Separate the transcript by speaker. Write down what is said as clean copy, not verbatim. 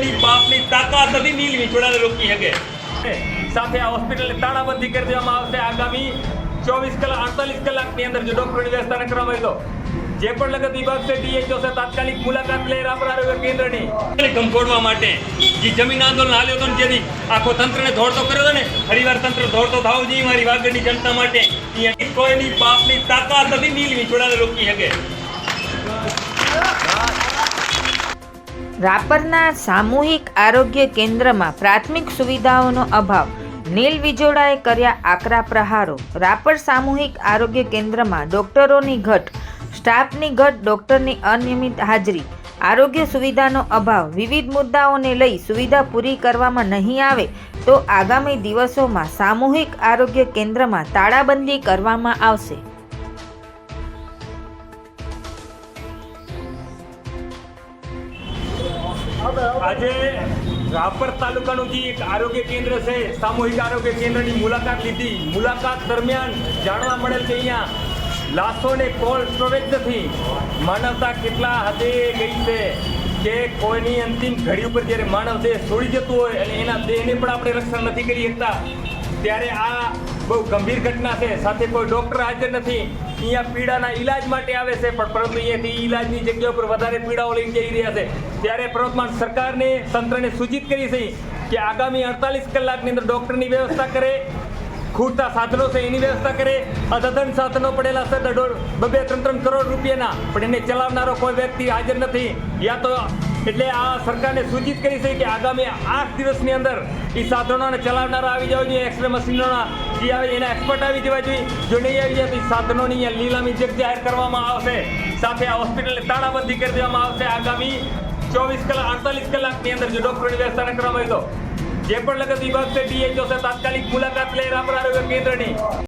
Speaker 1: કોઈની બાપની તાકાત નથી નીલ વિછોડાને રોકી શકે. સાથે આ હોસ્પિટલને તાળાબંધી કરી દેવામાં આવશે આગામી 24 કલાક 48 કલાકની અંદર જો ડોક્ટરની વ્યવસ્થા ન કરવામાં આવે તો જે પણ લગત વિભાગ છે ડીએચઓ છે તાત્કાલિક મુલાકાત લઈ રાપર આરોગ્ય કેન્દ્રની કંપોડવા માટે જે જમીન આંદોલન હાલ્યો હતો ને જેથી આખો તંત્રને દોડતો કર્યો હતો ને ફરીવાર તંત્ર દોડતો થવો જોઈએ મારી વાગડની જનતા માટે. અહીંયા કોઈની બાપની તાકાત નથી નીલ વિછોડાને રોકી શકે.
Speaker 2: રાપરના સામૂહિક આરોગ્ય કેન્દ્રમાં પ્રાથમિક સુવિધાઓનો અભાવ, નીલ વિજોડાએ કર્યા આકરા પ્રહારો. રાપર સામૂહિક આરોગ્ય કેન્દ્રમાં ડોક્ટરોની ઘટ, સ્ટાફની ઘટ, ડોક્ટરની અનિયમિત હાજરી, આરોગ્ય સુવિધાનો અભાવ, વિવિધ મુદ્દાઓને લઈ સુવિધા પૂરી કરવામાં નહીં આવે તો આગામી દિવસોમાં સામૂહિક આરોગ્ય કેન્દ્રમાં તાળાબંધી કરવામાં આવશે.
Speaker 1: આજે રાપર તાલુકાનું જે એક આરોગ્ય કેન્દ્ર છે સામૂહિક આરોગ્ય કેન્દ્રની મુલાકાત લીધી. મુલાકાત દરમિયાન જાણવા મળેલ કે અહીંયા લાશોને કોલ્ડ સ્ટોરેજ નથી. માનવતા કેટલા હદે ગઈ છે કે કોઈની અંતિમ ઘડી ઉપર જ્યારે માનવ દેહ છોડી જતું હોય અને એના દેહને પણ આપણે રક્ષણ નથી કરી શકતા ત્યારે આ બહુ ગંભીર ઘટના છે. સાથે કોઈ ડૉક્ટર હાજર નથી. અહીંયા પીડાના ઈલાજ માટે આવે છે પણ પરંતુ અહીંયાથી ઈલાજની જગ્યા ઉપર વધારે પીડાઓ લઈને જઈ રહ્યા છે. ત્યારે પ્રવર્તમાન સરકારને તંત્રને સૂચિત કરી છે કે આગામી 48 કલાકની અંદર ડૉક્ટરની વ્યવસ્થા કરે, ખૂટતા સાધનો છે એની વ્યવસ્થા કરે. અધધન સાધનો પડેલા છે 2-3 કરોડ રૂપિયાના પણ એને ચલાવનારો કોઈ વ્યક્તિ હાજર નથી. યા તો એટલે આ સરકારને સૂચિત કરી છે કે આગામી 8 દિવસની અંદર એ સાધનોને ચલાવનારા આવી જવા જોઈએ. એક્સરે મશીનોના જે આવે એના એક્સપર્ટ આવી જવા જોઈએ. જો નહીં આવી જાય તો એ સાધનોની અહીંયા લીલામી જાહેર કરવામાં આવશે. સાથે આ હોસ્પિટલને તાળાબંધી કરી દેવામાં આવશે આગામી 24 કલાક 48 કલાકની અંદર જો ડોક્ટરની વ્યવસ્થા ન કરવામાં આવે તો જે પણ લગત વિભાગ છે ડીએચઓ છે તાત્કાલિક મુલાકાત લઈ રાપર આરોગ્ય કેન્દ્રની